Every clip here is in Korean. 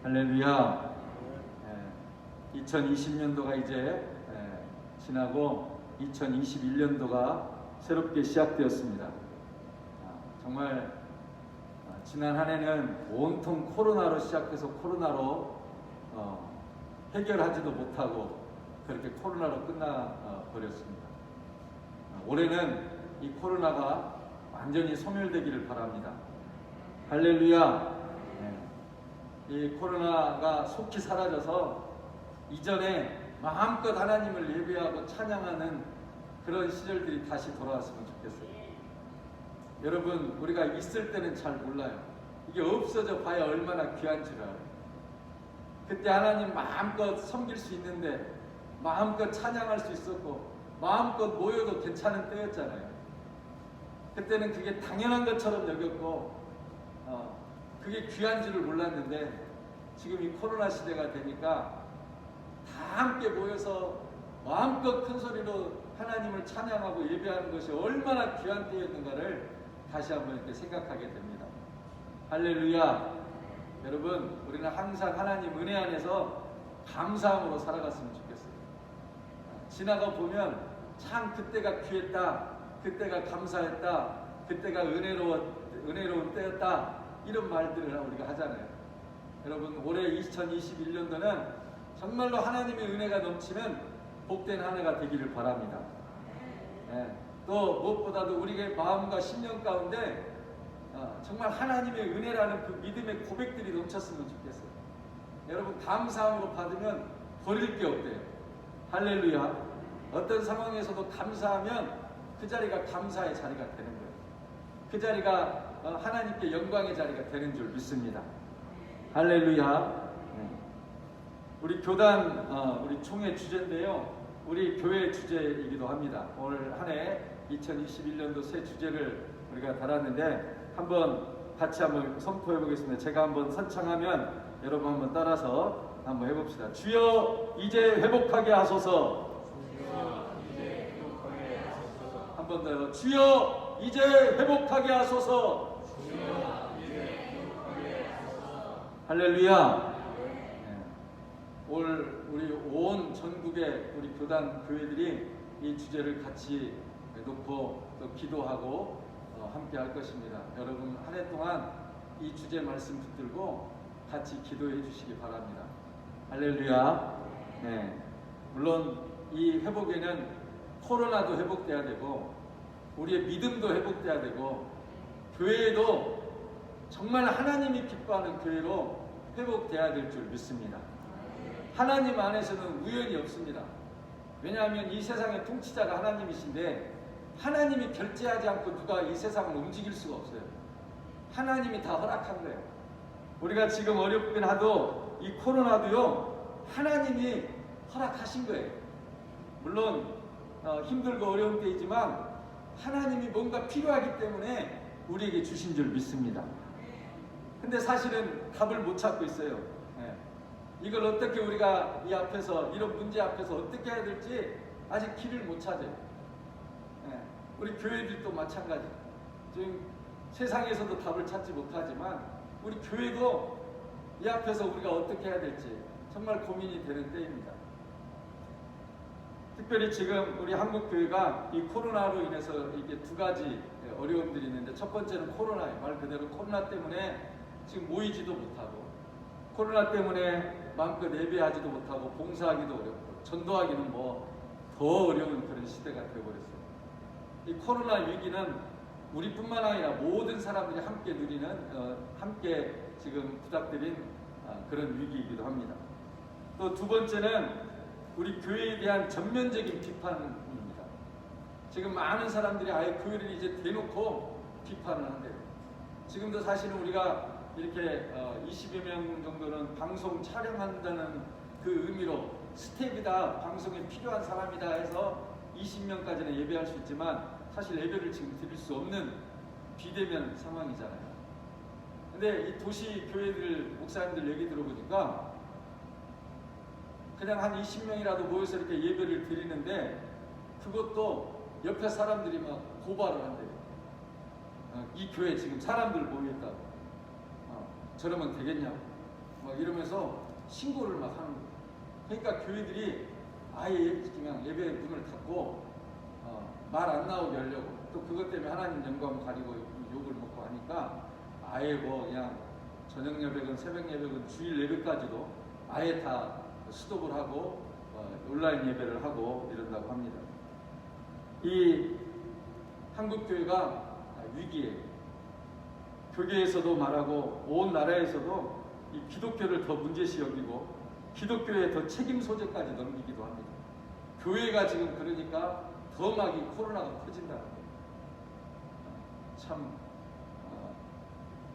할렐루야. 2020년도가 이제 지나고 2021년도가 새롭게 시작되었습니다. 정말 지난 한 해는 온통 코로나로 시작해서 코로나로 해결하지도 못하고 그렇게 코로나로 끝나 버렸습니다. 올해는 이 코로나가 완전히 소멸되기를 바랍니다. 할렐루야. 이 코로나가 속히 사라져서 이전에 마음껏 하나님을 예배하고 찬양하는 그런 시절들이 다시 돌아왔으면 좋겠어요. 여러분, 우리가 있을 때는 잘 몰라요. 이게 없어져 봐야 얼마나 귀한 줄 알아요. 그때 하나님 마음껏 섬길 수 있는데 마음껏 찬양할 수 있었고 마음껏 모여도 괜찮은 때였잖아요. 그때는 그게 당연한 것처럼 여겼고 그게 귀한 줄을 몰랐는데 지금 이 코로나 시대가 되니까 다 함께 모여서 마음껏 큰 소리로 하나님을 찬양하고 예배하는 것이 얼마나 귀한 때였는가를 다시 한번 이렇게 생각하게 됩니다. 할렐루야. 여러분, 우리는 항상 하나님 은혜 안에서 감사함으로 살아갔으면 좋겠어요. 지나가 보면 참 그때가 귀했다, 그때가 감사했다, 그때가 은혜로운 때였다, 이런 말들을 우리가 하잖아요. 여러분, 올해 2021년도는 정말로 하나님의 은혜가 넘치는 복된 한 해가 되기를 바랍니다. 또 무엇보다도 우리의 마음과 심령 가운데 정말 하나님의 은혜라는 그 믿음의 고백들이 넘쳤으면 좋겠어요. 여러분, 감사함으로 받으면 버릴 게 없대요. 할렐루야. 어떤 상황에서도 감사하면 그 자리가 감사의 자리가 되는 거예요. 그 자리가 하나님께 영광의 자리가 되는 줄 믿습니다. 할렐루야. 우리 교단 우리 총회 주제인데요. 우리 교회 주제이기도 합니다. 오늘 한 해 2021년도 새 주제를 우리가 달았는데 한번 같이 한번 선포해 보겠습니다. 제가 한번 선창하면 여러분 한번 따라서 한번 해봅시다. 주여 이제 회복하게 하소서. 한 번 더요. 주여 이제 회복하게 하소서. 할렐루야. 우리 온 전국의 우리 교단 교회들이 이 주제를 같이 놓고 또 기도하고 함께 할 것입니다. 여러분, 한 해 동안 이 주제 말씀 붙들고 같이 기도해 주시기 바랍니다. 할렐루야. 물론 이 회복에는 코로나도 회복돼야 되고 우리의 믿음도 회복돼야 되고 교회도 정말 하나님이 기뻐하는 교회로 회복돼야 될 줄 믿습니다. 하나님 안에서는 우연이 없습니다. 왜냐하면 이 세상의 통치자가 하나님이신데 하나님이 결제하지 않고 누가 이 세상을 움직일 수가 없어요. 하나님이 다 허락한 거예요. 우리가 지금 어렵긴 하도 이 코로나도요, 하나님이 허락하신 거예요. 물론 힘들고 어려운 때이지만 하나님이 뭔가 필요하기 때문에 우리에게 주신 줄 믿습니다. 근데 사실은 답을 못 찾고 있어요. 이걸 어떻게 우리가 이 앞에서 이런 문제 앞에서 어떻게 해야 될지 아직 길을 못 찾아요. 우리 교회들도 마찬가지. 지금 세상에서도 답을 찾지 못하지만 우리 교회도 이 앞에서 우리가 어떻게 해야 될지 정말 고민이 되는 때입니다. 특별히 지금 우리 한국교회가 이 코로나로 인해서 이게 두 가지 어려움들이 있는데, 첫 번째는 코로나예요. 말 그대로 코로나 때문에 지금 모이지도 못하고, 코로나 때문에 마음껏 예배하지도 못하고 봉사하기도 어렵고 전도하기는 더 어려운 그런 시대가 되어버렸어요. 이 코로나 위기는 우리뿐만 아니라 모든 사람들이 함께 누리는 함께 지금 부닥들인 그런 위기이기도 합니다. 또 두 번째는 우리 교회에 대한 전면적인 비판입니다. 지금 많은 사람들이 아예 교회를 이제 대놓고 비판을 한대요. 지금도 사실은 우리가 이렇게 20여 명 정도는 방송 촬영한다는 그 의미로 스텝이다, 방송에 필요한 사람이다 해서 20명까지는 예배할 수 있지만 사실 예배를 지금 드릴 수 없는 비대면 상황이잖아요. 근데 이 도시 교회들 목사님들 얘기 들어보니까 그냥 한 20명이라도 모여서 이렇게 예배를 드리는데 그것도 옆에 사람들이 막 고발을 한대요. 이 교회 지금 사람들 모여있다고. 저러면 되겠냐고. 막 이러면서 그래서 신고를 막 하는 거예요. 그러니까 교회들이 아예 그냥 예배 문을 닫고 말 안 나오게 하려고, 또 그것 때문에 하나님 영광 가리고 욕을 먹고 하니까 아예 뭐 그냥 저녁 예배건 새벽 예배건 주일 예배까지도 아예 다 스톱을 하고 온라인 예배를 하고 이런다고 합니다. 이 한국교회가 위기에, 교계에서도 말하고 온 나라에서도 이 기독교를 더 문제시 여기고 기독교에 더 책임 소재까지 넘기기도 합니다. 교회가 지금 그러니까 더 막 이 코로나가 퍼진다는 거예요. 참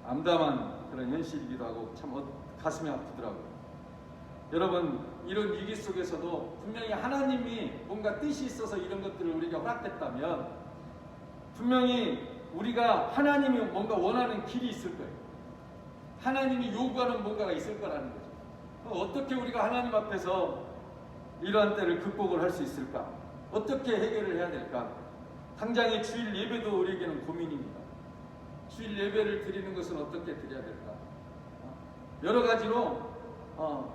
암담한 그런 현실이기도 하고 참 가슴이 아프더라고요. 여러분, 이런 위기 속에서도 분명히 하나님이 뭔가 뜻이 있어서 이런 것들을 우리가 허락했다면 분명히 우리가 하나님이 뭔가 원하는 길이 있을 거예요. 하나님이 요구하는 뭔가가 있을 거라는 거죠. 어떻게 우리가 하나님 앞에서 이러한 때를 극복을 할 수 있을까? 어떻게 해결을 해야 될까? 당장의 주일 예배도 우리에게는 고민입니다. 주일 예배를 드리는 것은 어떻게 드려야 될까? 여러 가지로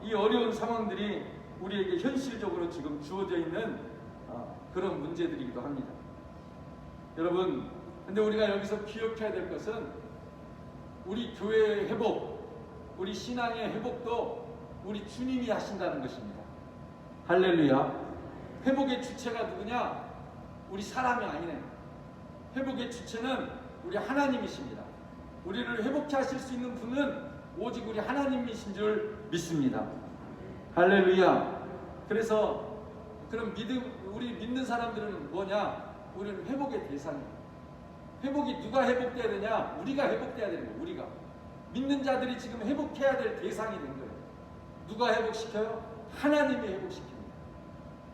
이 어려운 상황들이 우리에게 현실적으로 지금 주어져 있는 그런 문제들이기도 합니다. 여러분, 근데 우리가 여기서 기억해야 될 것은 우리 교회의 회복, 우리 신앙의 회복도 우리 주님이 하신다는 것입니다. 할렐루야. 회복의 주체가 누구냐? 우리 사람이 아니네. 회복의 주체는 우리 하나님이십니다. 우리를 회복케 하실 수 있는 분은 오직 우리 하나님이신 줄 믿습니다. 할렐루야. 그래서 그럼 우리 믿는 사람들은 뭐냐? 우리는 회복의 대상이에요. 회복이 누가 회복돼야 되냐? 우리가 회복돼야 되는 거예요. 우리가. 믿는 자들이 지금 회복해야 될 대상이 된 거예요. 누가 회복시켜요? 하나님이 회복시킵니다.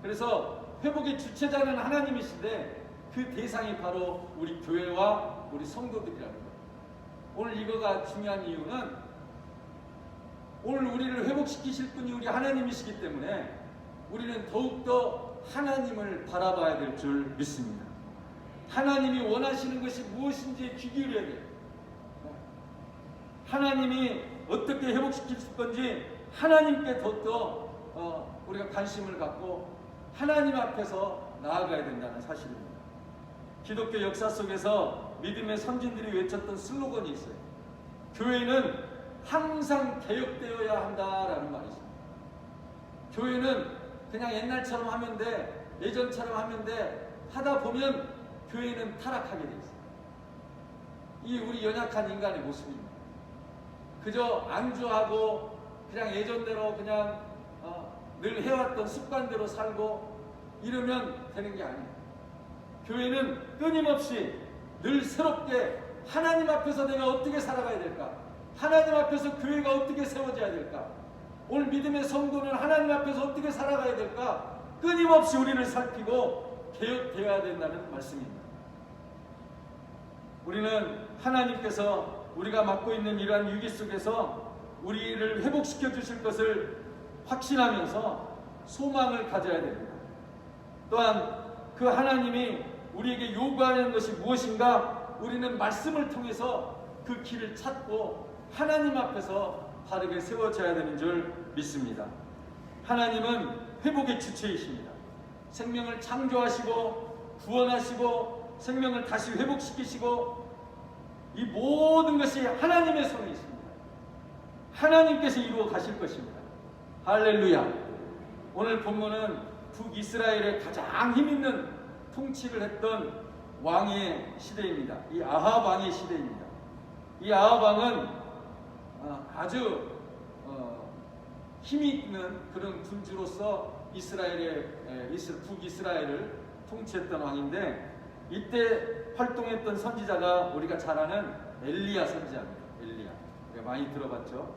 그래서 회복의 주체자는 하나님이신데 그 대상이 바로 우리 교회와 우리 성도들이라는 거예요. 오늘 이거가 중요한 이유는 오늘 우리를 회복시키실 분이 우리 하나님이시기 때문에 우리는 더욱더 하나님을 바라봐야 될 줄 믿습니다. 하나님이 원하시는 것이 무엇인지 귀 기울여야 돼요. 하나님이 어떻게 회복시킬 건지 하나님께 더욱더 우리가 관심을 갖고 하나님 앞에서 나아가야 된다는 사실입니다. 기독교 역사 속에서 믿음의 선진들이 외쳤던 슬로건이 있어요. 교회는 항상 개혁되어야 한다라는 말이 있습니다. 교회는 그냥 옛날처럼 하면 돼, 예전처럼 하면 돼 하다 보면 교회는 타락하게 돼 있어요. 이 우리 연약한 인간의 모습입니다. 그저 안주하고 그냥 예전대로 그냥 늘 해왔던 습관대로 살고 이러면 되는 게 아니에요. 교회는 끊임없이 늘 새롭게 하나님 앞에서 내가 어떻게 살아가야 될까? 하나님 앞에서 교회가 어떻게 세워져야 될까? 오늘 믿음의 성도는 하나님 앞에서 어떻게 살아가야 될까? 끊임없이 우리를 살피고 개혁되어야 된다는 말씀입니다. 우리는 하나님께서 우리가 맡고 있는 이러한 위기 속에서 우리를 회복시켜 주실 것을 확신하면서 소망을 가져야 됩니다. 또한 그 하나님이 우리에게 요구하는 것이 무엇인가 우리는 말씀을 통해서 그 길을 찾고 하나님 앞에서 바르게 세워져야 되는 줄 믿습니다. 하나님은 회복의 주체이십니다. 생명을 창조하시고 구원하시고 생명을 다시 회복시키시고 이 모든 것이 하나님의 손에 있습니다. 하나님께서 이루어 가실 것입니다. 할렐루야. 오늘 본문은 북이스라엘의 가장 힘있는 통치를 했던 왕의 시대입니다. 이 아합 왕의 시대입니다. 이 아합 왕은 아주 힘이 있는 그런 군주로서 북이스라엘을 통치했던 왕인데 이때 활동했던 선지자가 우리가 잘 아는 엘리야 선지자입니다. 엘리야. 우리가 많이 들어봤죠.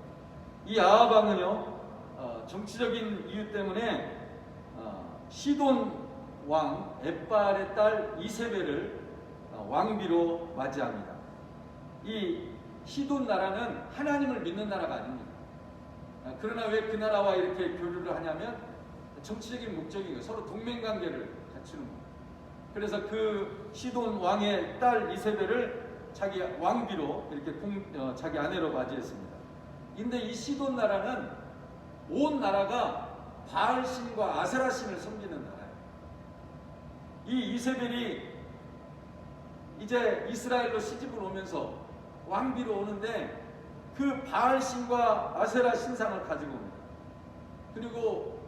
이 아합 왕은요 정치적인 이유 때문에 시돈 왕 엣발의 딸 이세벨을 왕비로 맞이합니다. 이 시돈 나라는 하나님을 믿는 나라가 아닙니다. 그러나 왜 그 나라와 이렇게 교류를 하냐면 정치적인 목적이에요. 서로 동맹관계를 갖추는 거예요. 그래서 그 시돈 왕의 딸 이세벨을 자기 왕비로 이렇게 자기 아내로 맞이했습니다. 근데 이 시돈 나라는 온 나라가 바알신과 아세라신을 섬기는 나라예요. 이 이세벨이 이제 이스라엘로 시집을 오면서 왕비로 오는데 그 바알신과 아세라 신상을 가지고 옵니다. 그리고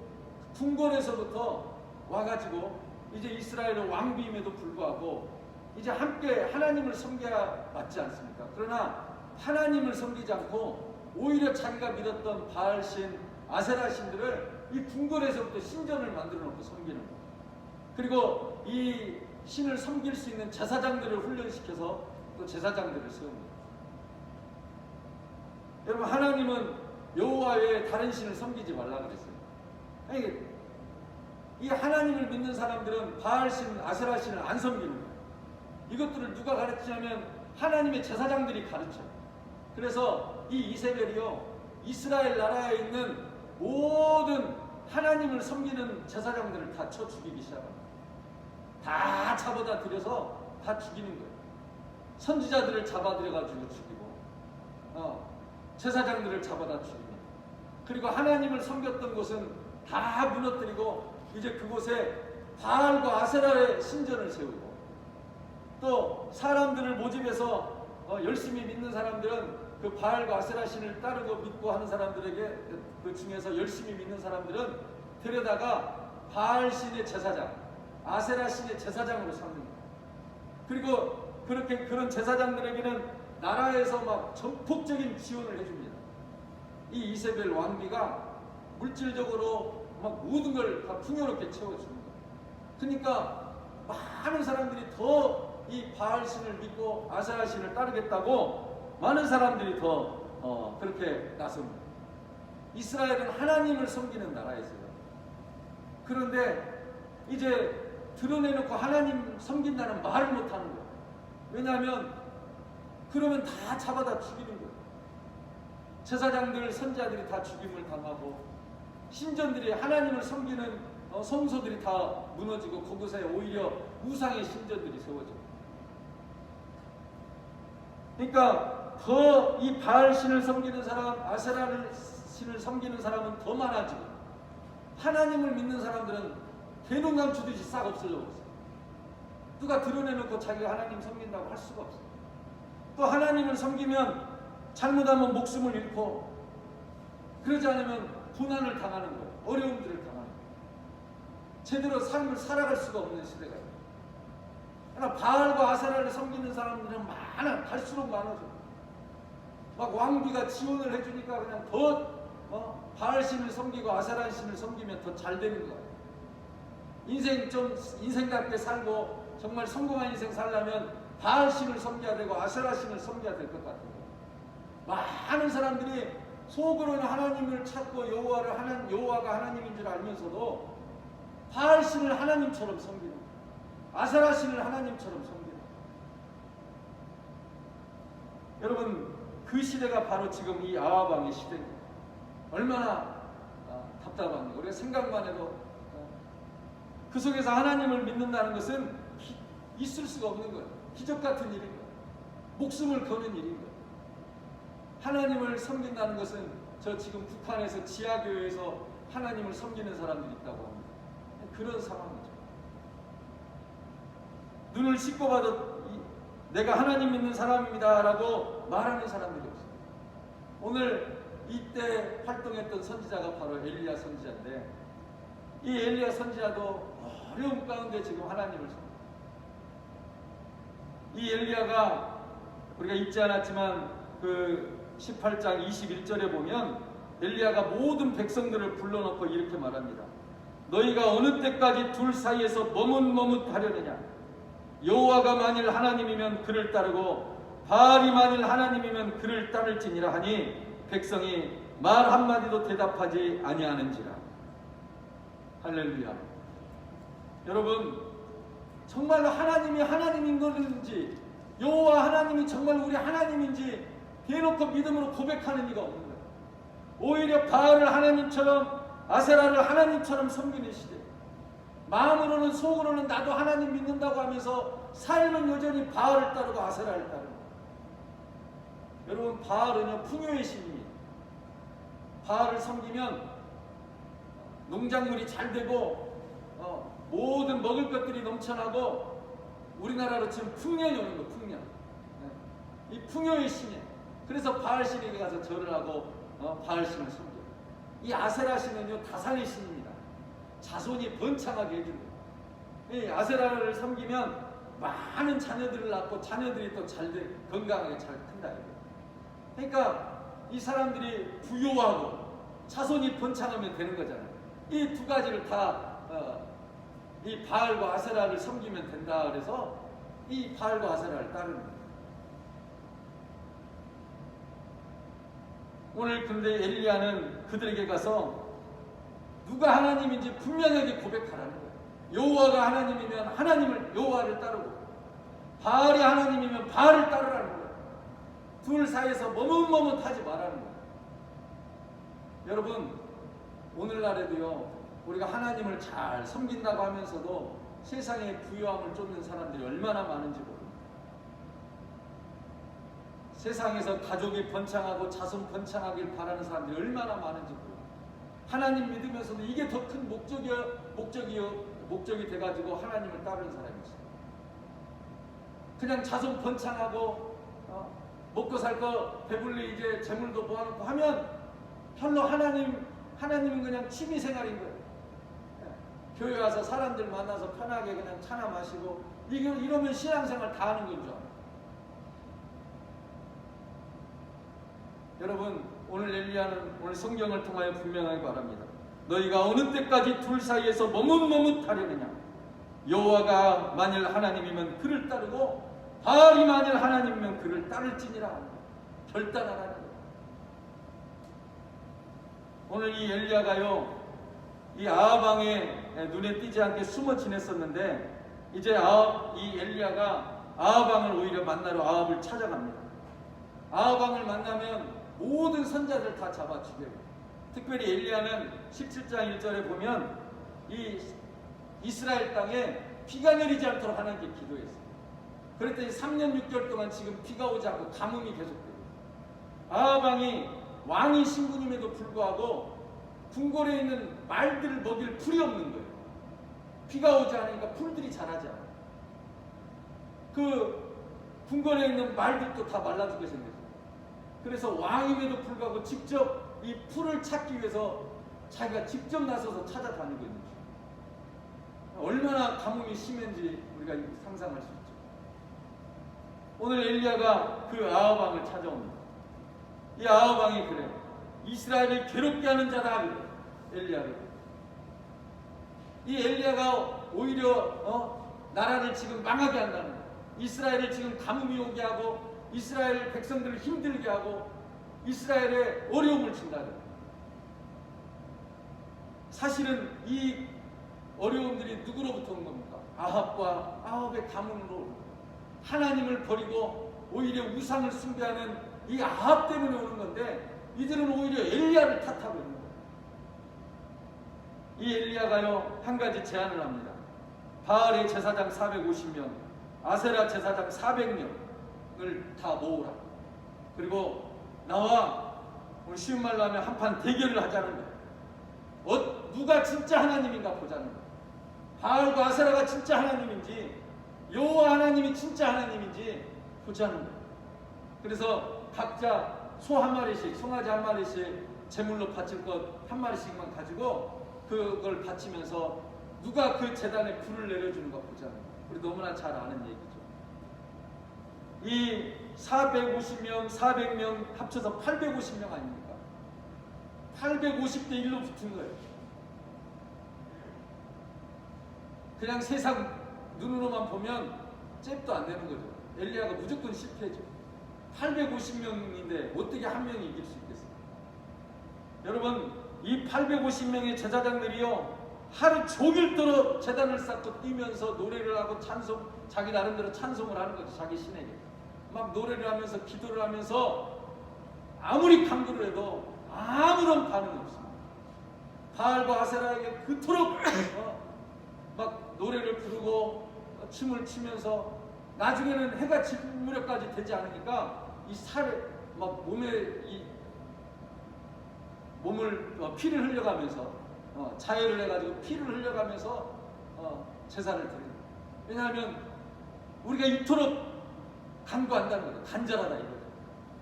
궁궐에서부터 와가지고 이제 이스라엘의 왕비임에도 불구하고 이제 함께 하나님을 섬겨야 맞지 않습니까? 그러나 하나님을 섬기지 않고 오히려 자기가 믿었던 바알신, 아세라신들을 이 궁궐에서부터 신전을 만들어 놓고 섬기는 거예요. 그리고 이 신을 섬길 수 있는 제사장들을 훈련시켜서 또 제사장들을 세웁니다. 여러분, 하나님은 여호와 외에 다른 신을 섬기지 말라 그랬어요. 아니, 이 하나님을 믿는 사람들은 바알신, 아세라신을 안 섬기는 거예요. 이것들을 누가 가르치냐면 하나님의 제사장들이 가르쳐요. 그래서 이 이세벨이요, 이스라엘 나라에 있는 모든 하나님을 섬기는 제사장들을 다 쳐 죽이기 시작합니다. 다 잡아다 들여서 다 죽이는 거예요. 선지자들을 잡아들여가지고 죽이고, 제사장들을 잡아다 죽입니다. 그리고 하나님을 섬겼던 곳은 다 무너뜨리고 이제 그곳에 바알과 아세라의 신전을 세우고, 또 사람들을 모집해서 열심히 믿는 사람들은 그 바알과 아세라 신을 따르고 믿고 하는 사람들에게, 그 중에서 열심히 믿는 사람들은 데려다가 바알 신의 제사장, 아세라 신의 제사장으로 삼는 거예요. 그리고 그렇게 그런 제사장들에게는 나라에서 막 전폭적인 지원을 해줍니다. 이 이세벨 왕비가 물질적으로 막 모든 걸 다 풍요롭게 채워주는 거예요. 그러니까 많은 사람들이 더 이 바알 신을 믿고 아세라 신을 따르겠다고 많은 사람들이 더 그렇게 나섭니다. 이스라엘은 하나님을 섬기는 나라였어요. 그런데 이제 드러내놓고 하나님 섬긴다는 말을 못하는 거예요. 왜냐하면 그러면 다 잡아다 죽이는 거예요. 제사장들, 선지자들이 다 죽임을 당하고 신전들이, 하나님을 섬기는 성소들이 다 무너지고 그곳에 오히려 우상의 신전들이 세워져요. 그러니까 더 이 바알 신을 섬기는 사람, 아세라 신을 섬기는 사람은 더 많아지고, 하나님을 믿는 사람들은 개농감 주듯이 싹 없어져 버렸어요. 누가 드러내놓고 자기가 하나님 섬긴다고 할 수가 없어요. 또 하나님을 섬기면 잘못하면 목숨을 잃고, 그러지 않으면 고난을 당하는 거예요. 어려움들을 당하는 거예요. 제대로 삶을 살아갈 수가 없는 시대가 있어요. 그러나 바알과 아세라를 섬기는 사람들은 갈수록 많아져. 막 왕비가 지원을 해주니까 그냥 더 바알 신을 섬기고 아세라 신을 섬기면 더 잘 되는 거예요. 인생답게 살고 정말 성공한 인생 살려면 바알 신을 섬겨야 되고 아세라 신을 섬겨야 될 것 같아요. 많은 사람들이 속으로는 하나님을 찾고 여호와가 하나님인 줄 알면서도 바알 신을 하나님처럼 섬기는 거예요. 아세라 신을 하나님처럼 섬기는 거예요. 여러분, 그 시대가 바로 지금 이 아합 왕의 시대입니다. 얼마나 답답합니까? 우리가 생각만 해도 그 속에서 하나님을 믿는다는 것은 있을 수가 없는 거예요. 기적 같은 일인 거예요. 목숨을 거는 일인 거예요. 하나님을 섬긴다는 것은, 저 지금 북한에서 지하교회에서 하나님을 섬기는 사람들이 있다고 합니다. 그런 상황이죠. 눈을 씻고 봐도 내가 하나님 믿는 사람입니다 라고 말하는 사람들이 없어요. 오늘 이때 활동했던 선지자가 바로 엘리야 선지자인데, 이 엘리야 선지자도 어려움 가운데 지금 하나님을 섬깁니다. 이 엘리야가 우리가 읽지 않았지만 그 18장 21절에 보면 엘리야가 모든 백성들을 불러놓고 이렇게 말합니다. 너희가 어느 때까지 둘 사이에서 머뭇머뭇하려느냐? 여호와가 만일 하나님이면 그를 따르고 바알이 만일 하나님이면 그를 따를지니라 하니 백성이 말 한마디도 대답하지 아니하는지라. 할렐루야. 여러분, 정말로 하나님이 하나님인 것인지, 여호와 하나님이 정말 우리 하나님인지 대놓고 믿음으로 고백하는 이가 없는 거예요. 오히려 바알을 하나님처럼, 아세라를 하나님처럼 섬기는 시대. 마음으로는, 속으로는 나도 하나님 믿는다고 하면서 삶은 여전히 바알을 따르고 아세라를 따르는 거예요. 여러분, 바알은요 풍요의 신입니다. 바알을 섬기면 농작물이 잘 되고 모든 먹을 것들이 넘쳐나고 우리나라로 지금 풍년이 오는 거, 풍년. 이 풍요의 신이에요. 그래서 바알신에게 가서 절을 하고 바알신을 섬겨요. 이 아세라 신은요, 다산의 신입니다. 자손이 번창하게 해주는 거예요. 이 아세라를 섬기면 많은 자녀들을 낳고 자녀들이 또 잘 돼, 건강하게 잘 큰다. 그러니까 이 사람들이 부유하고 자손이 번창하면 되는 거잖아요. 이 두 가지를 다 이 바알과 아세라를 섬기면 된다. 그래서 이 바알과 아세라를 따르는 거예요. 오늘 근데 엘리야는 그들에게 가서 누가 하나님인지 분명하게 고백하라는 거예요. 여호와가 하나님이면 하나님을, 여호와를 따르고, 바알이 하나님이면 바알을 따르라는 거예요. 둘 사이에서 머뭇머뭇하지 말라는 거예요. 여러분, 오늘날에도요, 우리가 하나님을 잘 섬긴다고 하면서도 세상에 부유함을 쫓는 사람들이 얼마나 많은지 모릅니다. 세상에서 가족이 번창하고 자손 번창하길 바라는 사람들이 얼마나 많은지 모릅니다. 하나님 믿으면서도 이게 더 큰 목적이 돼가지고 하나님을 따르는 사람이 있어요. 그냥 자손 번창하고 먹고 살 거 배불리 이제 재물도 모아놓고 하면 별로 하나님은 그냥 취미생활인 거예요. 교회 와서 사람들 만나서 편하게 그냥 차나 마시고 이러면 신앙생활 다 하는 건 줄 알아요. 여러분, 오늘 엘리야는 오늘 성경을 통하여 분명하게 말합니다. 너희가 어느 때까지 둘 사이에서 머뭇머뭇하려느냐. 여호와가 만일 하나님이면 그를 따르고 바알이 만일 하나님이면 그를 따를지니라. 결단하라는 거예요. 오늘 이 엘리야가요, 이 아합 왕의 눈에 띄지 않게 숨어 지냈었는데 이제 이 엘리야가 아합 왕을 오히려 만나러 아합을 찾아갑니다. 아합 왕을 만나면 모든 선자들 다 잡아 죽여요. 특별히 엘리야는 17장 1절에 보면 이 이스라엘 땅에 비가 내리지 않도록 하나님께 기도했어요. 그랬더니 3년 6개월 동안 지금 비가 오지 않고 가뭄이 계속돼요. 아합 왕이 신군임에도 불구하고 궁궐에 있는 말들을 먹일 풀이 없는 거예요. 비가 오지 않으니까 풀들이 자라지 않아요. 그 궁궐에 있는 말들도 다 말라 죽게 생겼어요. 그래서 왕임에도 불구하고 직접 이 풀을 찾기 위해서 자기가 직접 나서서 찾아다니고 있는 거예요. 얼마나 가뭄이 심한지 우리가 상상할 수 있죠. 오늘 엘리야가 그 아합 왕을 찾아옵니다. 이 아합 왕이 그래요. 이스라엘을 괴롭게 하는 자다. 엘리야를. 이 엘리야가 오히려 나라를 지금 망하게 한다는 거예요. 이스라엘을 지금 가뭄이 오게 하고 이스라엘 백성들을 힘들게 하고 이스라엘에 어려움을 준다는 거예요. 사실은 이 어려움들이 누구로부터 온 겁니까? 아합의 가문으로 하나님을 버리고 오히려 우상을 숭배하는 이 아합 때문에 오는 건데 이들은 오히려 엘리야를 탓하고 있는 거예요. 이 엘리야가요, 한 가지 제안을 합니다. 바알의 제사장 450명, 아세라 제사장 400명을 다 모으라. 그리고 나와 우리 쉬운 말로 하면 한판 대결을 하자는 거예요. 누가 진짜 하나님인가 보자는 거예요. 바알과 아세라가 진짜 하나님인지 여호와 하나님이 진짜 하나님인지 보자는 거예요. 그래서 각자 소 한 마리씩, 송아지 한 마리씩 제물로 바칠 것 한 마리씩만 가지고 그걸 바치면서 누가 그 제단에 불을 내려주는가 보자는 거예요. 우리 너무나 잘 아는 얘기죠. 이 450명, 400명 합쳐서 850명 아닙니까? 850대 1로 붙은 거예요. 그냥 세상 눈으로만 보면 잽도 안 되는 거죠. 엘리야가 무조건 실패죠. 850명인데 어떻게 한 명이 이길 수 있겠어요? 여러분, 이 850명의 제사장들이요, 하루 종일도록 제단을 쌓고 뛰면서 노래를 하고 자기 나름대로 찬송을 하는 거죠. 자기 신에게 막 노래를 하면서 기도를 하면서 아무리 강구를 해도 아무런 반응이 없습니다. 바알과 아세라에게 그토록 막 노래를 부르고 춤을 추면서 나중에는 해가 질 무렵까지 되지 않으니까 이 살에 막 몸을 피를 흘려가면서 자해를 해가지고 피를 흘려가면서 제사를 드려요. 왜냐하면 우리가 이토록 간구한다는 거죠. 간절하다 이거죠.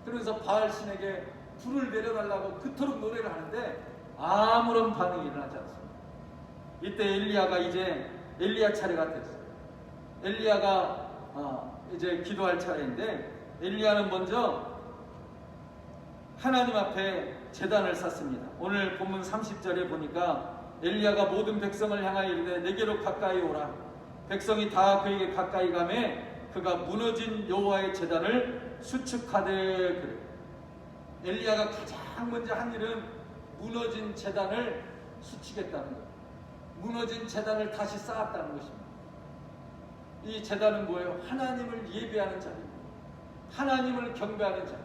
그러면서 바알 신에게 불을 내려달라고 그토록 노래를 하는데 아무런 반응이 일어나지 않습니다. 이때 엘리야가 이제 엘리야 차례가 됐어요. 엘리야가 이제 기도할 차례인데 엘리야는 먼저 하나님 앞에 제단을 쌓습니다. 오늘 본문 30절에 보니까 엘리야가 모든 백성을 향하여 이르되 내게로 가까이 오라. 백성이 다 그에게 가까이 가매 그가 무너진 여호와의 제단을 수축하되 그래. 엘리야가 가장 먼저 한 일은 무너진 제단을 수축했다는 거예요. 무너진 제단을 다시 쌓았다는 것입니다. 이 제단은 뭐예요? 하나님을 예배하는 자리입니다. 하나님을 경배하는 자리.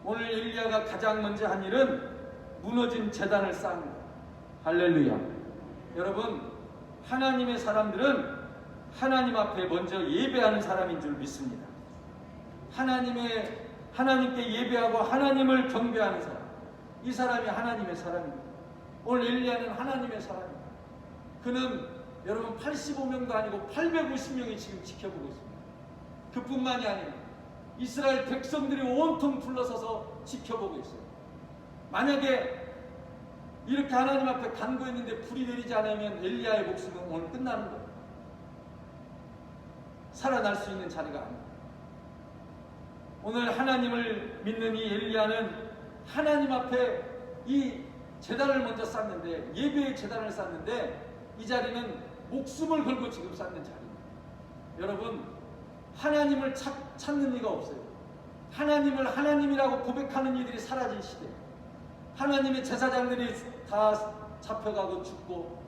오늘 엘리야가 가장 먼저 한 일은 무너진 제단을 쌓는 거예요. 할렐루야. 여러분, 하나님의 사람들은 하나님 앞에 먼저 예배하는 사람인 줄 믿습니다. 하나님께 예배하고 하나님을 경배하는 사람, 이 사람이 하나님의 사람입니다. 오늘 엘리야는 하나님의 사람입니다. 그는 여러분 85명도 아니고 850명이 지금 지켜보고 있습니다. 그뿐만이 아니라 이스라엘 백성들이 온통 둘러서서 지켜보고 있어요. 만약에 이렇게 하나님 앞에 간구했는데 불이 내리지 않으면 엘리야의 목숨은 오늘 끝나는 거예요. 살아날 수 있는 자리가 아닙니다. 오늘 하나님을 믿는 이 엘리야는 하나님 앞에 이 제단을 먼저 쌓는데, 예배의 제단을 쌓는데 이 자리는 목숨을 걸고 지금 쌓는 자리입니다. 여러분, 하나님을 찾는 이가 없어요. 하나님을 하나님이라고 고백하는 이들이 사라진 시대. 하나님의 제사장들이 다 잡혀가고 죽고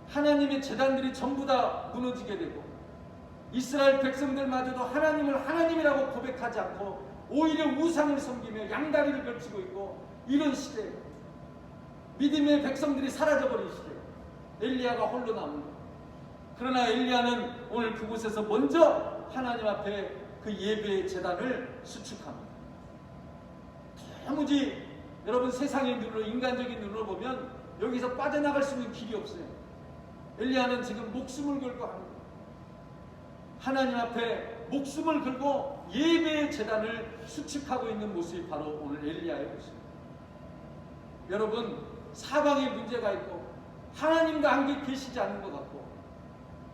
하나님의 제단들이 전부 다 무너지게 되고 이스라엘 백성들마저도 하나님을 하나님이라고 고백하지 않고 오히려 우상을 섬기며 양다리를 걸치고 있고 이런 시대에 믿음의 백성들이 사라져버린 시대에 엘리야가 홀로 남은 거예요. 그러나 엘리야는 오늘 그곳에서 먼저 하나님 앞에 그 예배의 제단을 수축합니다. 도무지 여러분 세상의 눈으로, 인간적인 눈으로 보면 여기서 빠져나갈 수 있는 길이 없어요. 엘리야는 지금 목숨을 걸고 하는 거예요. 하나님 앞에 목숨을 걸고 예배의 제단을 수축하고 있는 모습이 바로 오늘 엘리야의 모습입니다. 여러분, 사방에 문제가 있고 하나님과 함께 계시지 않는 것 같고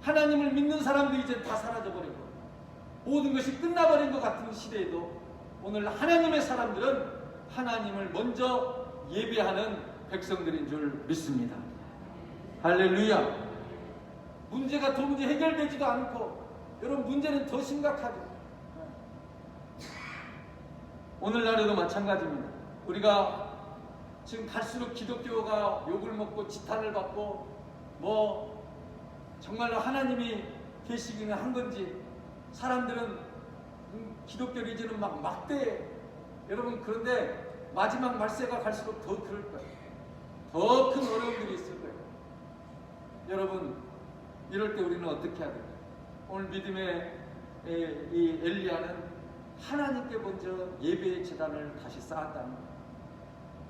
하나님을 믿는 사람도 이제 다 사라져버리고 모든 것이 끝나버린 것 같은 시대에도 오늘 하나님의 사람들은 하나님을 먼저 예배하는 백성들인 줄 믿습니다. 할렐루야. 문제가 도무지 해결되지도 않고 여러분 문제는 더 심각하죠. 오늘날에도 마찬가지입니다. 우리가 지금 갈수록 기독교가 욕을 먹고 지탄을 받고 뭐 정말로 하나님이 계시기는 한 건지 사람들은 기독교를 이제는 막 막대해. 여러분, 그런데 마지막 말세가 갈수록 더 그럴 거예요. 더 큰 어려움들이 있을 거예요. 여러분, 이럴 때 우리는 어떻게 해야 될까요? 오늘 믿음의 이 엘리야는 하나님께 먼저 예배의 제단을 다시 쌓았다는 거예요.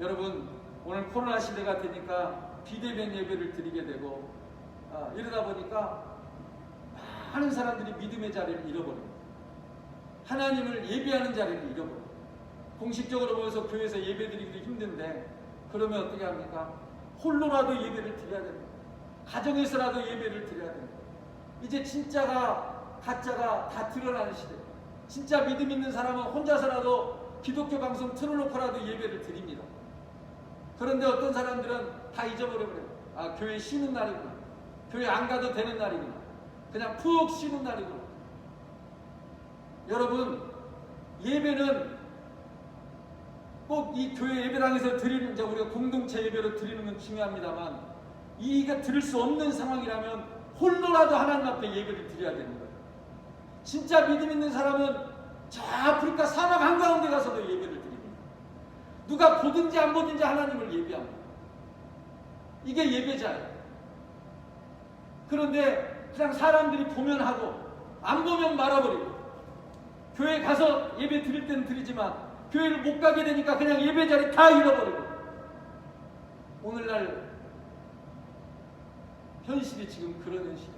여러분, 오늘 코로나 시대가 되니까 비대면 예배를 드리게 되고 이러다 보니까 많은 사람들이 믿음의 자리를 잃어버립니다. 하나님을 예배하는 자리를 잃어버립니다. 공식적으로 모여서 교회에서 예배 드리기도 힘든데 그러면 어떻게 합니까? 홀로라도 예배를 드려야 됩니다. 가정에서라도 예배를 드려야 됩니다. 이제 진짜가 가짜가 다 드러나는 시대. 진짜 믿음 있는 사람은 혼자서라도 기독교 방송 틀어놓고라도 예배를 드립니다. 그런데 어떤 사람들은 다 잊어버려버려요. 아, 교회 쉬는 날이구나. 교회 안 가도 되는 날이구나. 그냥 푹 쉬는 날이구나. 여러분, 예배는 꼭 이 교회 예배당에서 드리는, 이제 우리가 공동체 예배로 드리는 건 중요합니다만 이가 드릴 수 없는 상황이라면 홀로라도 하나님 앞에 예배를 드려야 되는 거예요. 진짜 믿음 있는 사람은 저 아프리카 사막 한가운데 가서도 예배를 드립니다. 누가 보든지 안 보든지 하나님을 예배합니다. 이게 예배자예요. 그런데 그냥 사람들이 보면 하고 안 보면 말아버리고 교회 가서 예배 드릴 때는 드리지만 교회를 못 가게 되니까 그냥 예배 자리 다 잃어버리고 오늘날 현실이 지금 그런 현실이에요.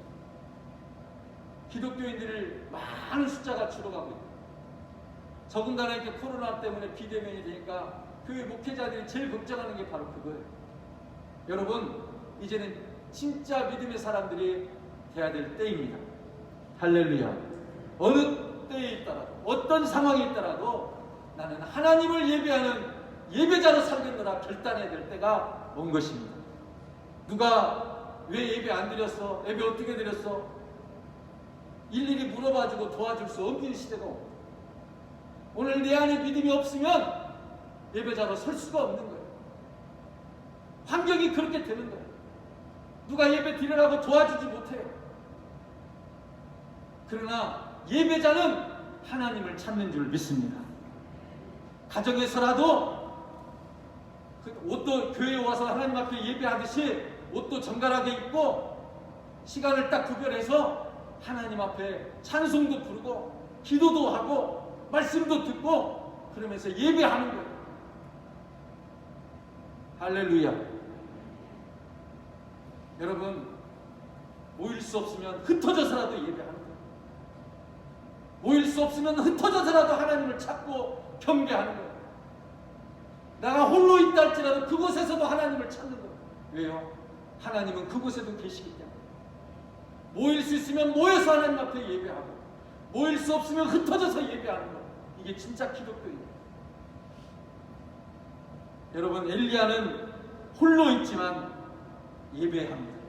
기독교인들을 많은 숫자가 줄어가고 있다. 더군다나 이렇게 코로나 때문에 비대면이 되니까 교회 목회자들이 제일 걱정하는 게 바로 그거예요. 여러분, 이제는 진짜 믿음의 사람들이 돼야 될 때입니다. 할렐루야. 어느 때에 있더라도, 어떤 상황에 있더라도 나는 하나님을 예배하는 예배자로 살겠노라 결단해야 될 때가 온 것입니다. 누가 왜 예배 안 드렸어? 예배 어떻게 드렸어? 일일이 물어봐주고 도와줄 수 없는 시대가 옵니다. 오늘 내 안에 믿음이 없으면 예배자로 설 수가 없는 거예요. 환경이 그렇게 되는 거예요. 누가 예배 드리라고 도와주지 못해요. 그러나 예배자는 하나님을 찾는 줄 믿습니다. 가정에서라도 옷도 교회에 와서 하나님 앞에 예배하듯이 옷도 정갈하게 입고 시간을 딱 구별해서 하나님 앞에 찬송도 부르고 기도도 하고 말씀도 듣고 그러면서 예배하는 거예요. 할렐루야. 여러분, 모일 수 없으면 흩어져서라도 예배하는 거예요. 모일 수 없으면 흩어져서라도 하나님을 찾고 경배하는 거예요. 내가 홀로 있다 할지라도 그곳에서도 하나님을 찾는 거예요. 왜요? 하나님은 그곳에도 계시기 때문에. 모일 수 있으면 모여서 하나님 앞에 예배하고, 모일 수 없으면 흩어져서 예배하는 거예요. 이게 진짜 기독교예요. 여러분, 엘리야는 홀로 있지만 예배합니다.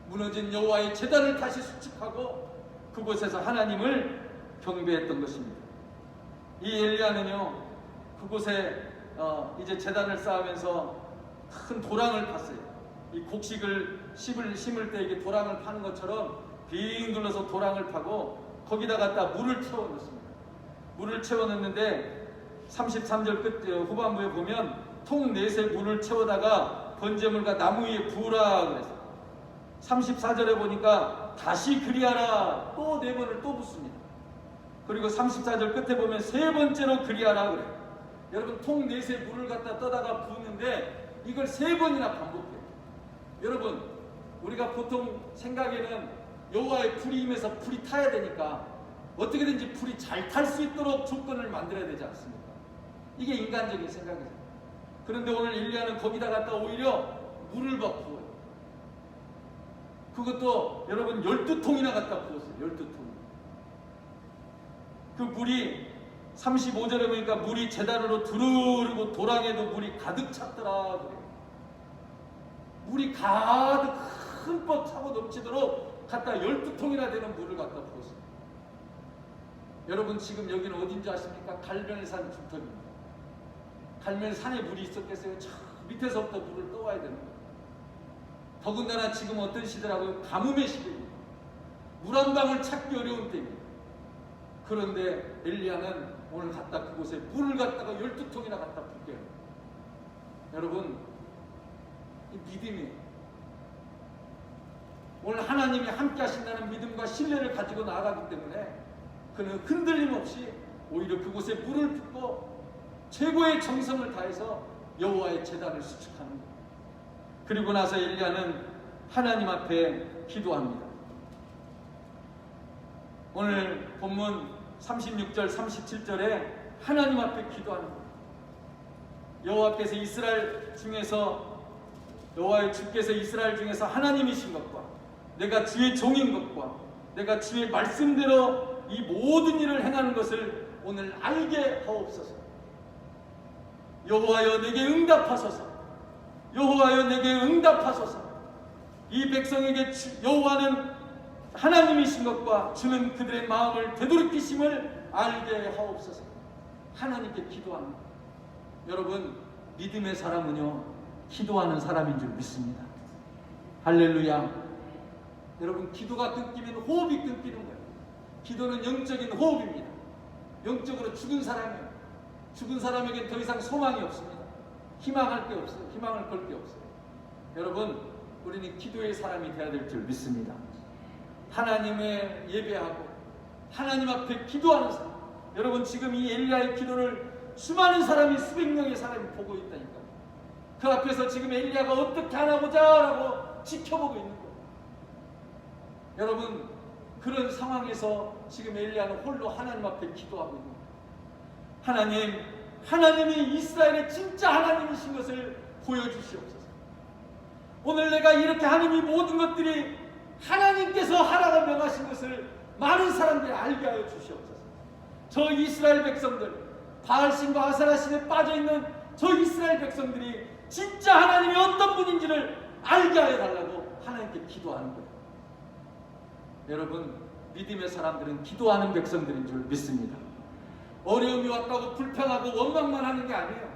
무너진 여호와의 제단을 다시 수축하고 그곳에서 하나님을 경배했던 것입니다. 이 엘리야는요, 그곳에 이제 제단을 쌓으면서 큰 도랑을 팠어요. 이 곡식을 심을 때 이게 도랑을 파는 것처럼 빙 둘러서 도랑을 파고 거기다 갖다 물을 채워 넣습니다. 물을 채워 넣는데 33절 끝 후반부에 보면 통 넷에 물을 채워다가 번제물과 나무 위에 부으라 그랬어요. 34절에 보니까 다시 그리하라 또 4번을 또 붓습니다. 그리고 34절 끝에 보면 3번째로 그리하라 그래요. 여러분, 통 넷에 물을 갖다 떠다가 부었는데 이걸 3번이나 반복해요. 여러분, 우리가 보통 생각에는 여호와의 불이 임해서 불이 타야 되니까 어떻게든지 불이 잘 탈 수 있도록 조건을 만들어야 되지 않습니까? 이게 인간적인 생각이죠. 그런데 오늘 엘리야는 거기다 갖다 오히려 물을 막 부어요. 그것도 여러분 12통이나 갖다 부었어요. 12통. 그 물이 35절에 보니까 물이 제단으로 두루르고 도랑에도 물이 가득 찼더라 그래요. 물이 가득 흠뻑 차고 넘치도록 갖다 12통이나 되는 물을 갖다 부었어요. 여러분, 지금 여기는 어딘지 아십니까? 갈멜산 중턱입니다. 갈멜산에 물이 있었겠어요? 저 밑에서부터 물을 떠와야 되는 거예요. 더군다나 지금 어떤 시대라고요? 가뭄의 시대입니다. 물 한 방울 찾기 어려운 때입니다. 그런데 엘리야는 오늘 갔다 그곳에 물을 갖다가 12통이나 갖다 붓게 해요. 여러분, 이 믿음이에요. 오늘 하나님이 함께 하신다는 믿음과 신뢰를 가지고 나아가기 때문에 그는 흔들림 없이 오히려 그곳에 물을 붓고 최고의 정성을 다해서 여호와의 제단을 수축하는 거예요. 그리고 나서 엘리야는 하나님 앞에 기도합니다. 오늘 본문 36절 37절에 하나님 앞에 기도하는 거예요. 여호와께서 이스라엘 중에서 여호와의 주께서 이스라엘 중에서 하나님이신 것과 내가 주의 종인 것과 내가 주의 말씀대로 이 모든 일을 행하는 것을 오늘 알게 하옵소서. 여호와여 내게 응답하소서. 여호와여 내게 응답하소서. 이 백성에게 여호와는 하나님이신 것과 주는 그들의 마음을 되돌이키심을 알게 하옵소서. 하나님께 기도합니다. 여러분, 믿음의 사람은요 기도하는 사람인 줄 믿습니다. 할렐루야. 여러분, 기도가 끊기면 호흡이 끊기는 거예요. 기도는 영적인 호흡입니다. 영적으로 죽은 사람이에요. 죽은 사람에게 더 이상 소망이 없습니다. 희망할 게 없어요. 희망을 걸 게 없어요. 여러분, 우리는 기도의 사람이 되어야 될 줄 믿습니다. 하나님의 예배하고 하나님 앞에 기도하는 사람. 여러분, 지금 이 엘리야의 기도를 수많은 사람이 수백 명의 사람이 보고 있다니까요. 그 앞에서 지금 엘리야가 어떻게 하나보자라고 지켜보고 있는 거예요. 여러분, 그런 상황에서 지금 엘리야는 홀로 하나님 앞에 기도하고 있는 거예요. 하나님이 이스라엘의 진짜 하나님이신 것을 보여주시옵소서. 오늘 내가 이렇게 하나님이 모든 것들이 하나님께서 하라고 명하신 것을 많은 사람들이 알게 하여 주시옵소서. 저 이스라엘 백성들, 바알신과 아세라신에 빠져있는 저 이스라엘 백성들이 진짜 하나님이 어떤 분인지를 알게 하여 달라고 하나님께 기도하는 거예요. 여러분, 믿음의 사람들은 기도하는 백성들인 줄 믿습니다. 어려움이 왔다고 불평하고 원망만 하는 게 아니에요.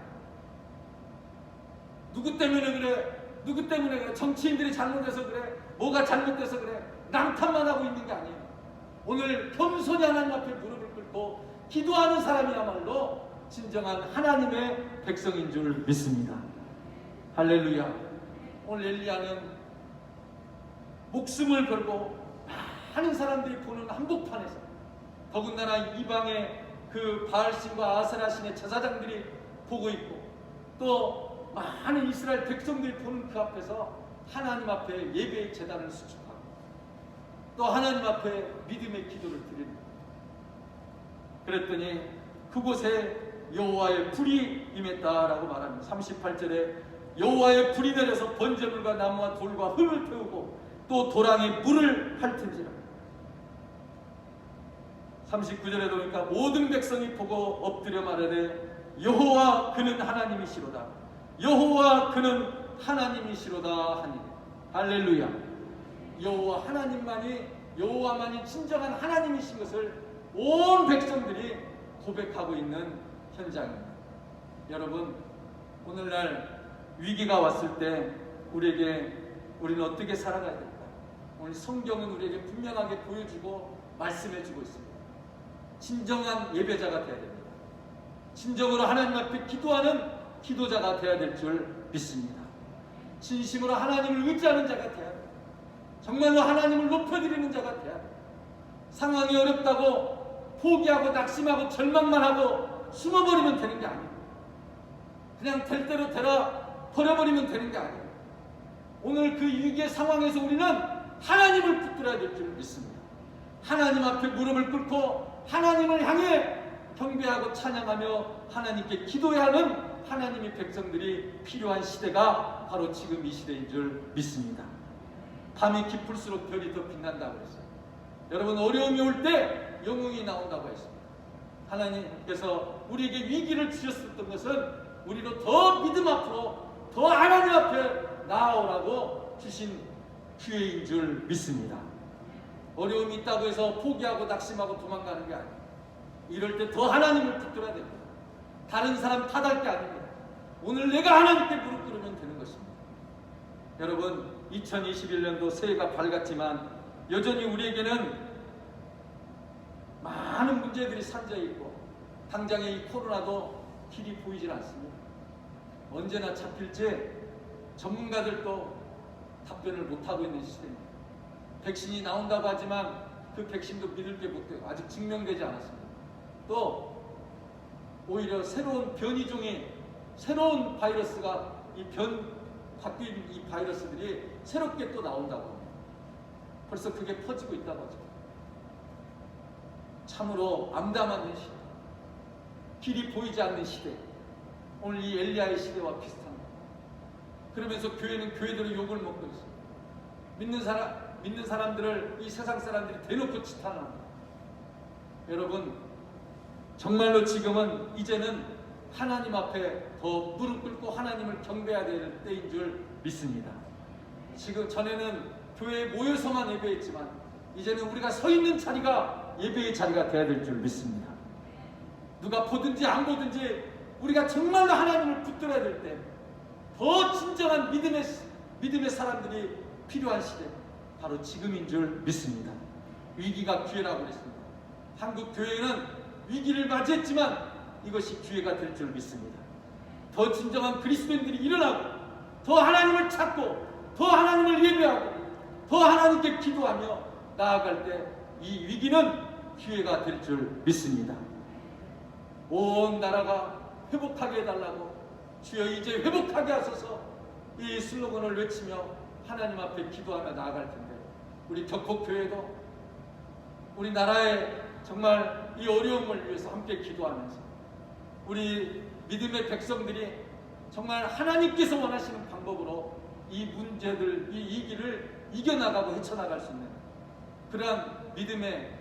누구 때문에 그래? 누구 때문에 그래? 정치인들이 잘못해서 그래? 뭐가 잘못돼서 그래? 남탓만 하고 있는 게 아니에요. 오늘 겸손히 하나님 앞에 무릎을 꿇고 기도하는 사람이야말로 진정한 하나님의 백성인 줄 믿습니다. 할렐루야. 오늘 엘리야는 목숨을 걸고 많은 사람들이 보는 한복판에서, 더군다나 이방의 그 바알신과 아세라신의 제사장들이 보고 있고 또 많은 이스라엘 백성들이 보는 그 앞에서 하나님 앞에 예배의 제단을 수축하고 또 하나님 앞에 믿음의 기도를 드립니다. 그랬더니 그곳에 여호와의 불이 임했다라고 말합니다. 38절에 여호와의 불이 내려서 번제물과 나무와 돌과 흙을 태우고 또 도랑에 물을 핥은지라. 39절에 보니까 모든 백성이 보고 엎드려 말하되 여호와 그는 하나님이시로다. 여호와 그는 하나님이시로다 하니. 할렐루야. 여호와만이 진정한 하나님이신 것을 온 백성들이 고백하고 있는 현장입니다. 여러분, 오늘날 위기가 왔을 때 우리는 어떻게 살아가야 될까? 오늘 성경은 우리에게 분명하게 보여주고 말씀해주고 있습니다. 진정한 예배자가 되어야 됩니다. 진정으로 하나님 앞에 기도하는 기도자가 되어야 될 줄 믿습니다. 진심으로 하나님을 의지하는 자가 되어야 됩니다. 정말로 하나님을 높여드리는 자가 되어야 됩니다. 상황이 어렵다고 포기하고 낙심하고 절망만 하고 숨어버리면 되는 게 아니에요. 그냥 될 대로 되라 버려버리면 되는 게 아니에요. 오늘 그 위기의 상황에서 우리는 하나님을 붙들어야 될 줄 믿습니다. 하나님 앞에 무릎을 꿇고 하나님을 향해 경배하고 찬양하며 하나님께 기도해야 하는 하나님의 백성들이 필요한 시대가 바로 지금 이 시대인 줄 믿습니다. 밤이 깊을수록 별이 더 빛난다고 했어요. 여러분, 어려움이 올 때 영웅이 나온다고 했습니다. 하나님께서 우리에게 위기를 주셨었던 것은 우리로 더 믿음 앞으로 더 하나님 앞에 나아오라고 주신 기회인 줄 믿습니다. 어려움이 있다고 해서 포기하고 낙심하고 도망가는 게 아니에요. 이럴 때 더 하나님을 붙들어야 됩니다. 다른 사람 탓할 게 아닙니다. 오늘 내가 하나님께 무릎 꿇으면 되는 것입니다. 여러분, 2021년도 새해가 밝았지만 여전히 우리에게는 많은 문제들이 산재해 있고 당장의 이 코로나도 길이 보이질 않습니다. 언제나 잡힐지 전문가들도 답변을 못하고 있는 시대입니다. 백신이 나온다고 하지만 그 백신도 믿을 게 못 돼요. 아직 증명되지 않았습니다. 또 오히려 새로운 변이종의 새로운 바이러스가 바뀐 이 바이러스들이 새롭게 또 나온다고 합니다. 벌써 그게 퍼지고 있다고 하죠. 참으로 암담한 시대, 길이 보이지 않는 시대, 오늘 이 엘리야의 시대와 비슷합니다. 그러면서 교회는 교회대로 욕을 먹고 있습니다. 믿는 사람들을 이 세상 사람들이 대놓고 치탄합니다. 여러분, 정말로 지금은 이제는 하나님 앞에 더 무릎 꿇고 하나님을 경배해야 될 때인 줄 믿습니다. 지금 전에는 교회에 모여서만 예배했지만 이제는 우리가 서 있는 자리가 예배의 자리가 되어야 될 줄 믿습니다. 누가 보든지 안 보든지 우리가 정말로 하나님을 붙들어야 될 때 더 진정한 믿음의 사람들이 필요한 시대, 바로 지금인 줄 믿습니다. 위기가 기회라고 그랬습니다. 한국 교회는 위기를 맞이했지만 이것이 기회가 될 줄 믿습니다. 더 진정한 그리스도인들이 일어나고 더 하나님을 찾고 더 하나님을 예배하고 더 하나님께 기도하며 나아갈 때 이 위기는 기회가 될 줄 믿습니다. 온 나라가 회복하게 해달라고 주여 이제 회복하게 하소서, 이 슬로건을 외치며 하나님 앞에 기도하며 나아갈 텐데, 우리 격곡교회도 우리 나라의 정말 이 어려움을 위해서 함께 기도하면서 우리 믿음의 백성들이 정말 하나님께서 원하시는 방법으로 이 문제들, 이 위기를 이겨나가고 헤쳐나갈 수 있는 그러한 믿음의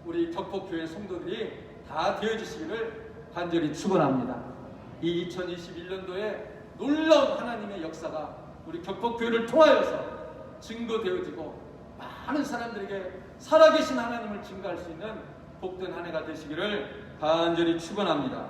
우리 격곡교회 성도들이 다 되어주시기를 간절히 축원합니다. 이 2021년도에 놀라운 하나님의 역사가 우리 격곡교회를 통하여서 증거되어지고 많은 사람들에게 살아계신 하나님을 증거할 수 있는 복된 한 해가 되시기를 간절히 축원합니다.